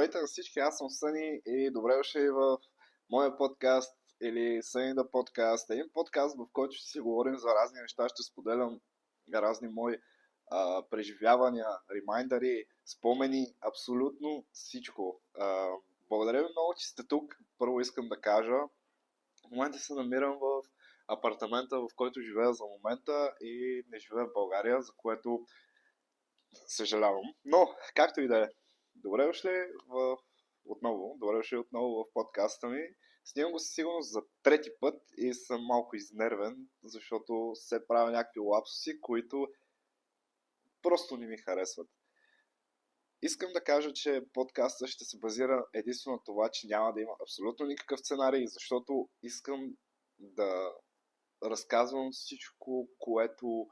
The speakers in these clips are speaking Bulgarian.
Здравейте на всички, аз съм Съни и добре дошли в моя подкаст или Съни да подкаст. Един подкаст, в който ще си говорим за разни неща, ще споделям разни мои преживявания, ремайндари, спомени, абсолютно всичко. Благодаря ви много, че сте тук. Първо искам да кажа, в момента се намирам в апартамента, в който живея за момента и не живея в България, за което съжалявам. Но, както и да е. Добре дошли добре дошли отново в подкаста ми. Снимам го със сигурност за трети път и съм малко изнервен, защото се правя някакви лапсуси, които просто не ми харесват. Искам да кажа, че подкастът ще се базира единствено на това, че няма да има абсолютно никакъв сценарий, защото искам да разказвам всичко, което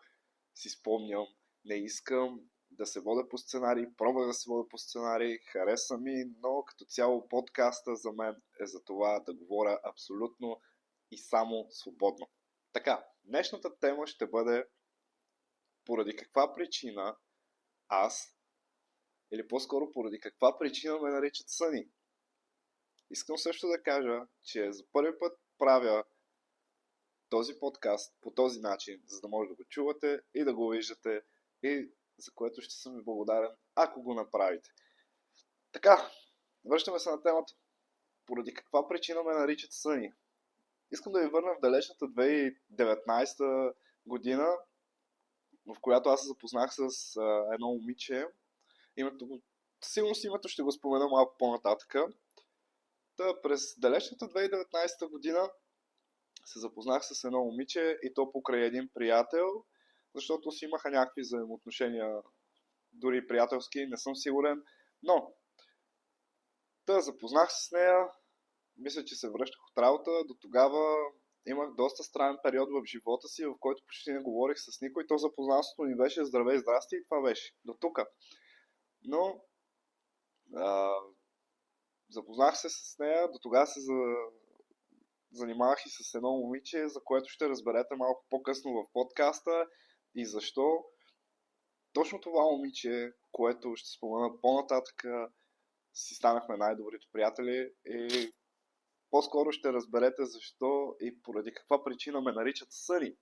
си спомням. Не искам да се водя по сценарий, пробвах да се водя по сценарий, хареса ми, но като цяло подкаста за мен е за това да говоря абсолютно и само свободно. Така, днешната тема ще бъде поради каква причина аз, или по-скоро поради каква причина ме наричат Съни. Искам също да кажа, че за първи път правя този подкаст по този начин, за да може да го чувате и да го виждате и за което ще съм ви благодарен, ако го направите. Така, връщаме се на темата. Поради каква причина ме наричат Съни? Искам да ви върна в далечната 2019 година, в която аз се запознах с едно момиче. Сигурно си името ще го спомена малко по-нататък. През далечната 2019 година се запознах с едно момиче и то покрай един приятел, защото си имаха някакви взаимоотношения, дори приятелски, не съм сигурен, но запознах се с нея, мисля, че се връщах от работа, до тогава имах доста странен период в живота си, в който почти не говорих с никой, то запознанството ни беше здравей, здрасти и това беше до тук. Но запознах се с нея, до тогава се занимавах и с едно момиче, за което ще разберете малко по-късно в подкаста и защо точно това момиче, което ще спомена по-нататък, си станахме най-добрите приятели и по-скоро ще разберете защо и поради каква причина ме наричат Съни.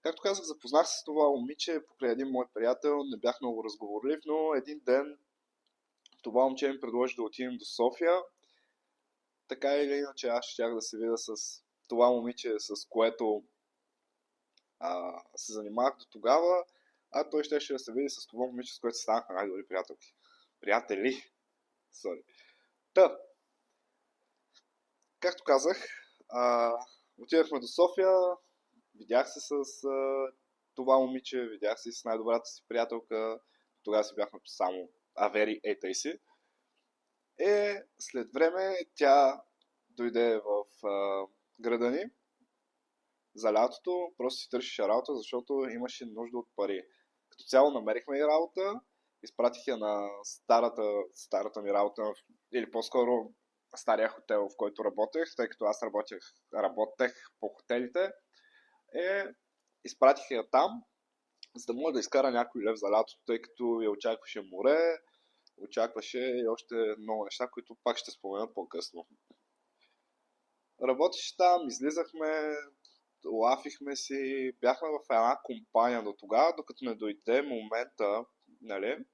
Както казах, запознах се с това момиче покрай един мой приятел, не бях много разговорлив, но един ден това момче ми предложи да отидем до София. Така или иначе аз щях да се видя с това момиче, с което се занимавах до тогава, а той щеше да се види с това момиче, с което се станахме най-добри приятелки. Приятели! Sorry. Както казах, отидахме до София, видях се с това момиче, видях се с най-добрата си приятелка, тогава си бяхме само Авери, ей си. След време тя дойде в града ни за лятото, просто си търсеше работа, защото имаше нужда от пари. Като цяло намерихме и работа, изпратих я на старата ми работа, или по-скоро стария хотел, в който работех, тъй като аз работех по хотелите. Изпратих я там, за да мога да изкара някой лев за лятото, тъй като я очакваше море, очакваше и още много неща, които пак ще спомена по-късно. Работеше там, излизахме, лафихме си, бяхме в една компания до тогава, докато не дойде момента, нали,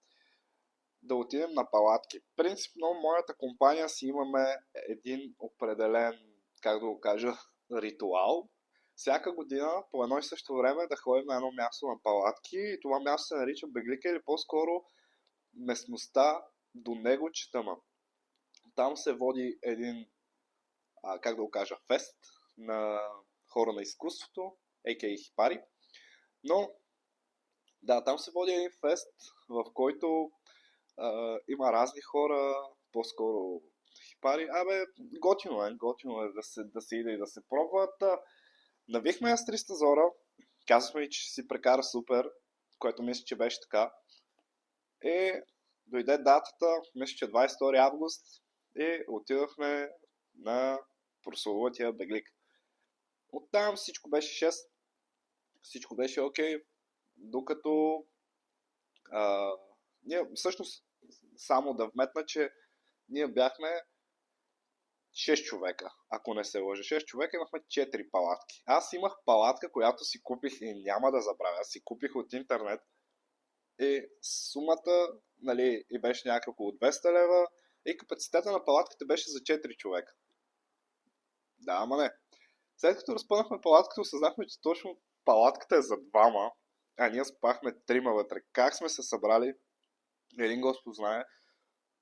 да отидем на палатки. Принципно, моята компания си имаме един определен, как да го кажа, ритуал. Всяка година по едно и също време да ходим на едно място на палатки и това място се нарича Беглика или по-скоро местността до него Читама. Там се води един, как да го кажа, фест на хора на изкуството, а.к.а. хипари. Но, да, там се води един фест, в който има разни хора, по-скоро хипари. Готино е да се иде и да се пробват. Навихме я с 300 зора, казахме, че ще си прекара супер, което мисля, че беше така. Дойде датата, мисля, че 22 август и отидохме на прословутия Беглик. Оттам всичко беше 6, всичко беше окей, докато ние всъщност само да вметна, че ние бяхме 6 човека, ако не се лъжа. 6 човека, имахме 4 палатки. Аз имах палатка, която си купих и няма да забравя. Аз си купих от интернет и сумата, нали, и беше някакво около 200 лева и капацитета на палатката беше за 4 човека. Да, ама не. След като разпънахме палатката, осъзнахме, че точно палатката е за двама, а ние спахме трима вътре. Как сме се събрали, един Господ знае,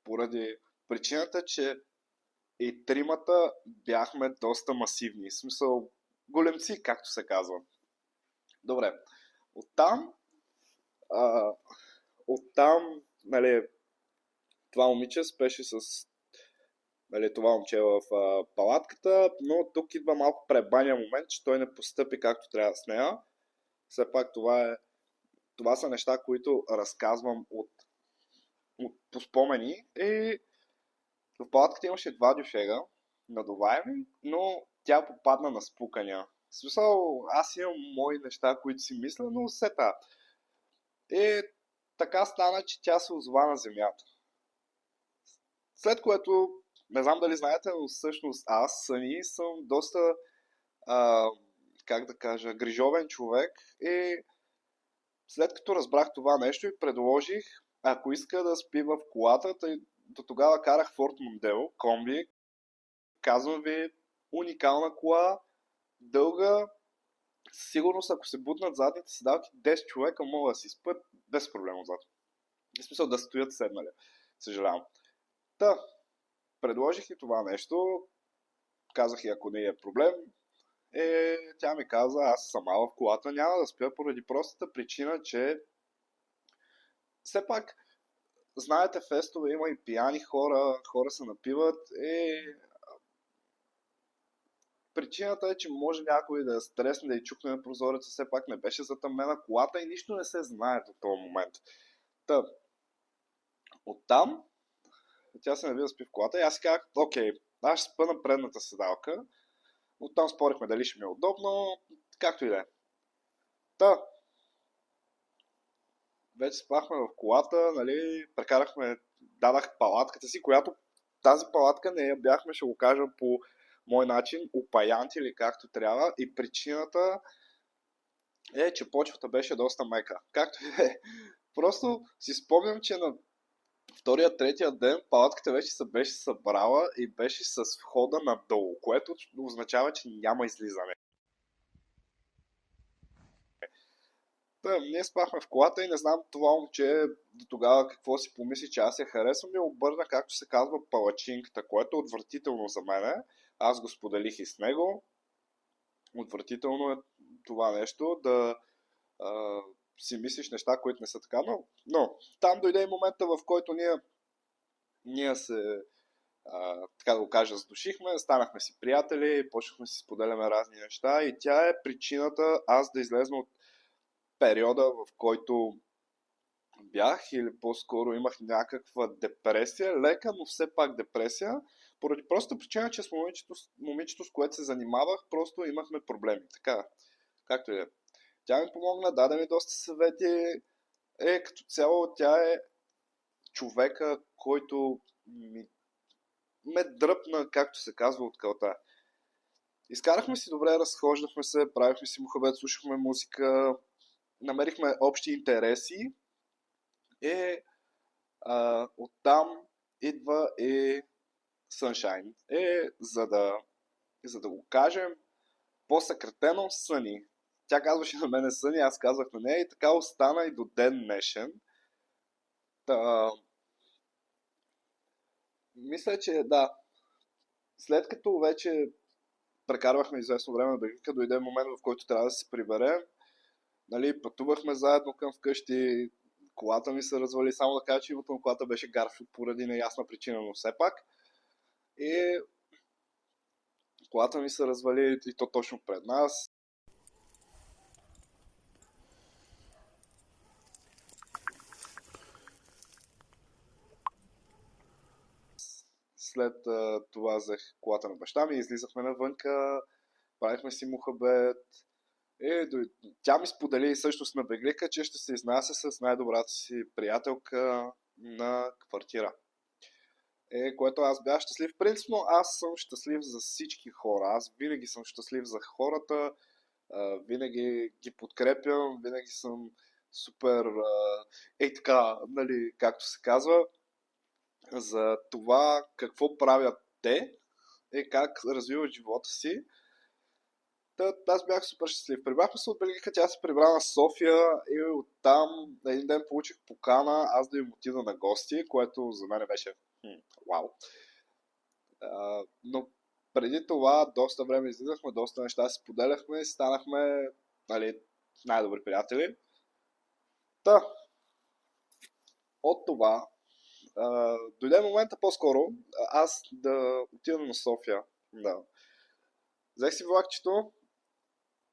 поради причината, че и тримата бяхме доста масивни. В смисъл, големци, както се казва. Добре. Оттам, а, оттам, нали, това момиче спеше с, нали, това момче в палатката, но тук идва малко пребания момент, че той не постъпи както трябва с нея. Все пак това са неща, които разказвам по спомени. И в палатката имаше два дюшега, надуваеми, но тя попадна на спукания. В смисъл, аз имам мои неща, които си мисля, но сета. И така стана, че тя се озова на земята. След което, не знам дали знаете, но всъщност аз сами съм доста, а, как да кажа, грижовен човек и след като разбрах това нещо и предложих, ако иска да спи в колата, тъй до тогава карах Ford Mondeo, комби, казвам ви, уникална кола, дълга, със сигурност ако се бутнат задните седалки, 10 човека могат да си спят без проблем отзад. В смисъл да стоят седнали, съжалявам. Та, предложих и това нещо, казах и ако не е проблем, тя ми каза, аз сама в колата няма да спя поради простата причина, че все пак, знаете, фестове има и пияни хора се напиват и причината е, че може някой да е стресне, да й чукне на прозореца, все пак не беше затъмнена колата и нищо не се знае до този момент. Та, оттам, тя се нави да спи в колата и аз си казах, окей, аз ще спа на предната седалка. Оттам спорихме дали ще ми е удобно, както и да е. Та, вече спахме в колата, нали, прекарахме, дадах палатката си, която тази палатка не я бяхме, ще го кажа по мой начин, опаянти или както трябва и причината е, че почвата беше доста мека. Както и е. Просто си спомням, че на втория, третия ден палатката вече се беше събрала и беше с входа надолу, което означава, че няма излизане. Та, ние спахме в колата и не знам това момче до тогава какво си помисли, че аз я харесвам и обърна, както се казва, палачинката, което е отвратително за мене. Аз го споделих и с него. Отвратително е това нещо да си мислиш неща, които не са така, но там дойде и момента, в който ние се, така да го кажа, задушихме, станахме си приятели, почнахме си споделяме разни неща и тя е причината аз да излезна от периода, в който бях или по-скоро имах някаква депресия, лека, но все пак депресия, поради простата причина, че с момичето, с което се занимавах, просто имахме проблеми. Така, както и да е. Тя ми помогна, даде ми доста съвети. Като цяло тя е човека, който ме дръпна, както се казва, от калта. Изкарахме си добре, разхождахме се, правихме си мухабет, слушахме музика, намерихме общи интереси и оттам идва и Sunshine. За да го кажем по-съкратено, Съни. Тя казваше на мене Съни, аз казвах на нея и така остана и до ден днешен. Та, мисля, че да. След като вече прекарвахме известно време на Белгика, дойде момент, в който трябва да се приберем. Нали, пътувахме заедно към вкъщи, колата ми се развали, само да кажа, че името на колата беше Гарфилд поради неясна причина, но все пак. И колата ми се развали и то точно пред нас. След това взех колата на баща ми, излизахме навънка, правихме си мухабет. Тя ми сподели също с набеглика, че ще се изнася с най-добрата си приятелка на квартира. Което аз бях щастлив. Принципно аз съм щастлив за всички хора. Аз винаги съм щастлив за хората, винаги ги подкрепям, винаги съм супер, така, нали, както се казва, за това какво правят те, как развиват живота си. Аз бях супер щастлив. Прибрахме се от Белгика, тя се прибра на София и оттам на един ден получих покана аз да им отида на гости, което за мен беше вау. Но преди това доста време излизахме, доста неща си споделяхме и станахме, нали, най-добри приятели. От това дойде момента по-скоро аз да отида на София. Да. Взех си влакчето.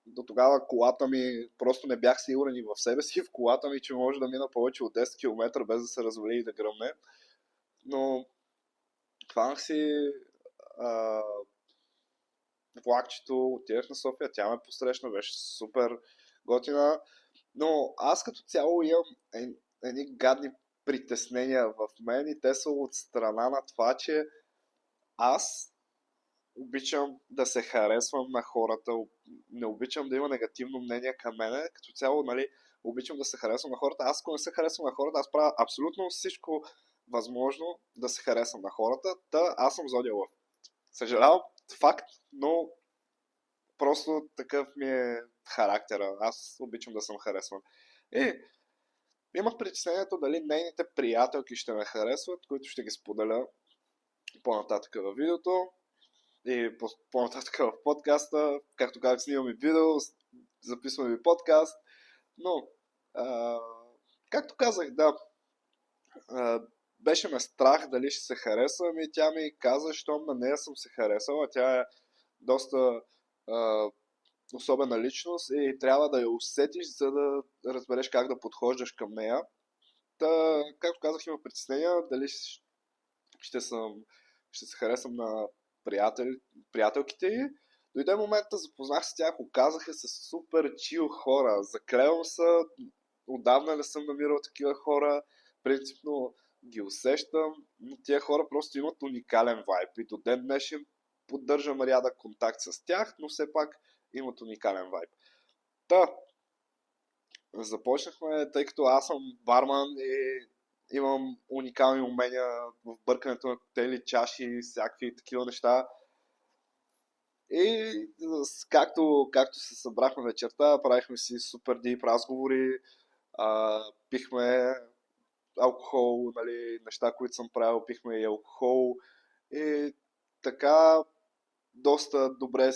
До тогава колата ми, просто не бях сигурен и в себе си, в колата ми, че може да мина повече от 10 км без да се развали и да гръмне. Но хванах си влакчето, отидах на София, тя ме посрещна, беше супер готина. Но аз като цяло имам едни гадни притеснения в мен и те са от страна на това, че аз обичам да се харесвам на хората, не обичам да има негативно мнение към мене, като цяло, нали, обичам да се харесвам на хората. Аз ако не се харесвам на хората, аз правя абсолютно всичко възможно да се харесвам на хората. Аз съм зодия лъв. Съжалявам, факт, но просто такъв ми е характера. Аз обичам да съм харесван. И имах притеснението дали нейните приятелки ще ме харесват, които ще ги споделя по-нататък във видеото и по-нататък в подкаста. Както казах, снимаме видео, записваме ви подкаст, но както казах, да, беше ме страх дали ще се харесвам и тя ми каза, щом на нея съм се харесала, тя е доста особена личност и трябва да я усетиш, за да разбереш как да подхождаш към нея. Както казах, има притеснения дали ще се харесам на приятелките й. Дойде момента, запознах се с тях, оказаха се супер чил хора. Заклевам се, отдавна не съм намирал такива хора. Принципно ги усещам, но тия хора просто имат уникален вайб и до ден днешен поддържам рядък контакт с тях, но все пак имат уникален вайб. Започнахме, тъй като аз съм барман и имам уникални умения в бъркането на коктейли, чаши и всякакви такива неща. И както се събрахме вечерта, правихме си супер дип разговори, пихме алкохол, нали, неща, които съм правил, пихме и алкохол. И така доста добре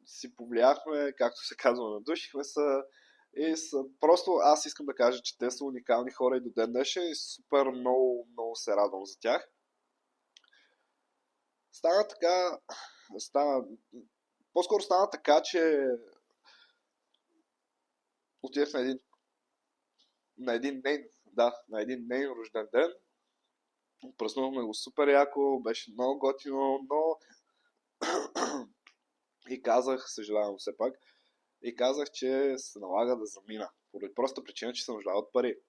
си повлияхме, както се казва, надушихме се. Просто аз искам да кажа, че те са уникални хора и до ден днешен и супер много, много се радвам за тях. По-скоро стана така, че отидах на един нейн рожден ден. Празнувахме го супер яко, беше много готино, но и казах, съжалявам все пак, и казах, че се налага да замина. Поради проста причина, че съм нуждал от пари.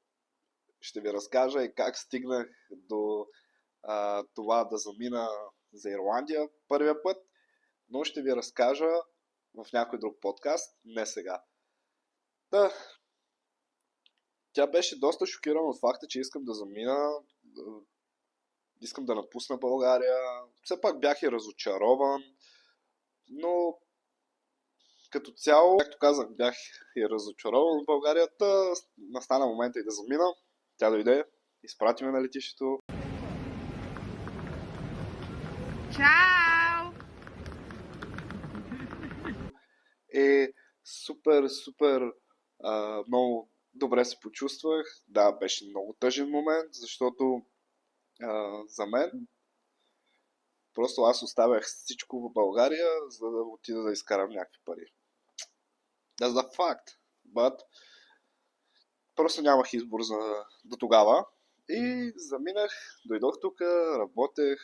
Ще ви разкажа и как стигнах до това да замина за Ирландия първия път, но ще ви разкажа в някой друг подкаст, не сега. Тя беше доста шокирана от факта, че искам да замина, искам да напусна България. Все пак бях и разочарован, но като цяло, както казах, бях и разочарован в България, настана момента и да замина. Тя дойде, изпрати ме на летището. Чао! Супер, много добре се почувствах. Да, беше много тъжен момент, защото за мен просто аз оставях всичко в България, за да отида да изкарам някакви пари. That's the fact. But просто нямах избор до тогава. И заминах, дойдох тук, работех.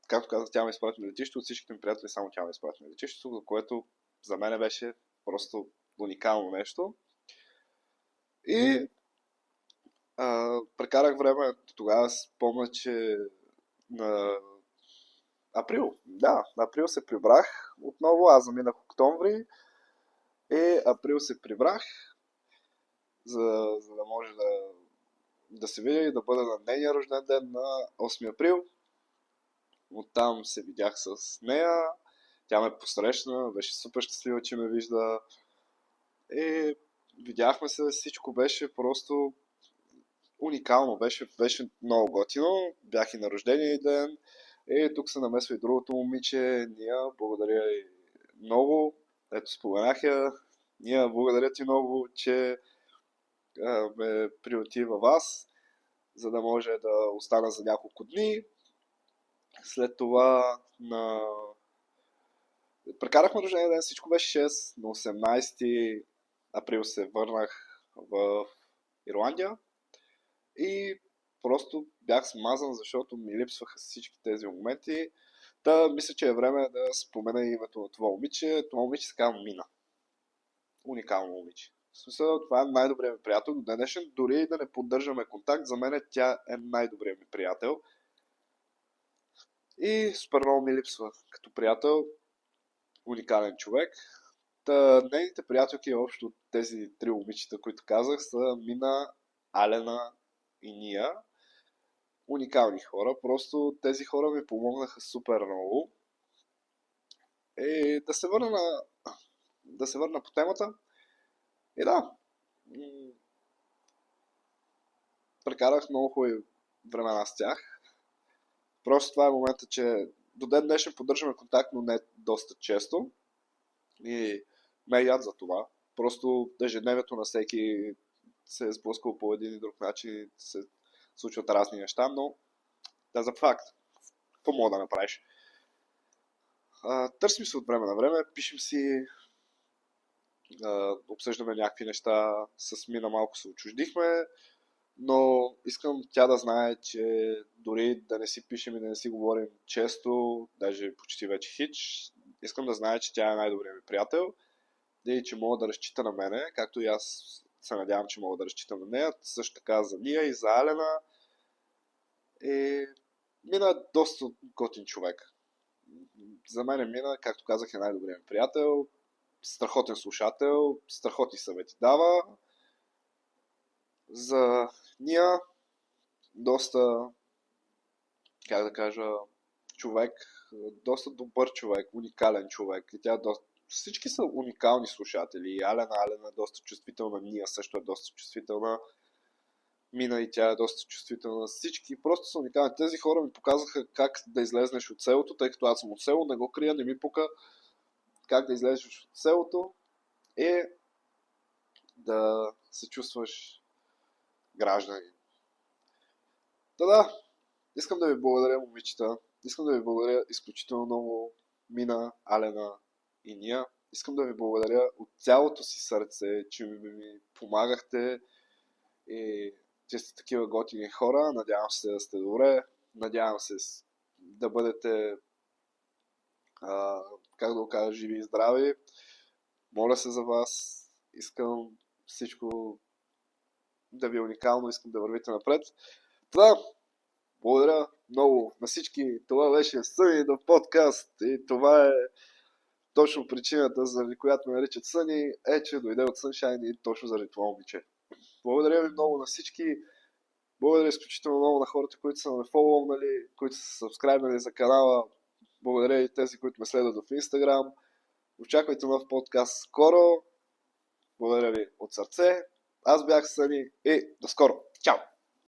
Както казах, тя ме изпрати на летището. От всичките ми приятели само тя ме изпрати на летището, за което за мен беше просто уникално нещо. И Прекарах време тогава, спомня, че на април, да, на април се прибрах отново, аз заминах октомври и април се прибрах, за да може да се видя и да бъда на нейния рожден ден на 8 април. Оттам се видях с нея, тя ме посрещна, беше супер щастлива, че ме вижда и видяхме се, всичко беше просто уникално, беше много готино, бях и на рождения ден и тук се намесва и другото момиче, Ния, благодаря и много, ето споменах я, Ния, благодаря ти много, че ме приюти във вас, за да може да остана за няколко дни. След това прекарахме рождения ден, всичко беше 6, на 18 април се върнах в Ирландия и просто бях смазан, защото ми липсваха всички тези моменти. Мисля, че е време да спомена името на това момиче. Това момиче се казва Мина. Уникално момиче. В смисъл, това е най-добрият ми приятел. До днешен, дори и да не поддържаме контакт, за мен тя е най-добрият ми приятел. И супер много ми липсва като приятел. Уникален човек. Нейните приятелки, общо тези три момичета, които казах, са Мина, Алена и Ния. Уникални хора. Просто тези хора ми помогнаха супер много. И да се върна по темата. И да, прекарах много хубави времена с тях. Просто това е момента, че до ден днешен поддържаме контакт, но не доста често. И ме яд за това. Просто ежедневието на всеки се е сблъскал по един и друг начин, се случват разни неща, но да, за факт. Какво мога да направиш? Търсим се от време на време, пишем си, обсъждаме някакви неща, с Мина малко се отчуждихме, но искам тя да знае, че дори да не си пишем и да не си говорим често, даже почти вече хич, искам да знае, че тя е най-добрият ми приятел и че мога да разчита на мене, както и аз се надявам, че мога да разчитам на нея, също така за Ния и за Алена. И Мина е доста готин човек. За мен Мина, както казах, е най-добрият ми приятел, страхотен слушател, страхотни съвети дава. За Ния доста, как да кажа, човек, доста добър човек, уникален човек. И тя всички са уникални слушатели. Алена е доста чувствителна, Ния също е доста чувствителна. Мина и тя е доста чувствителна. Всички просто са уникални. Тези хора ми показаха как да излезнеш от селото, тъй като аз съм от село, не го крия, не ми пука как да излезеш от селото и да се чувстваш гражданин. Да, искам да ви благодаря, момичета. Искам да ви благодаря изключително много, Мина, Алена и Ния. Искам да ви благодаря от цялото си сърце, че ми помагахте и че сте такива готини хора. Надявам се да сте добре. Надявам се да бъдете, как да го кажа, живи и здрави. Моля се за вас. Искам всичко да ви е уникално. Искам да вървите напред. Благодаря много на всички. Това беше Съни на подкаст и това е точно причината, заради която ме наричат Съни, е, че дойде от Sunshine и точно заради това момиче. Благодаря ви много на всички. Благодаря изключително много на хората, които са ме фоловнали, които са сабскрайбнали за канала. Благодаря и тези, които ме следват в Instagram. Очаквайте нов подкаст скоро. Благодаря ви от сърце. Аз бях Съни и до скоро. Чао!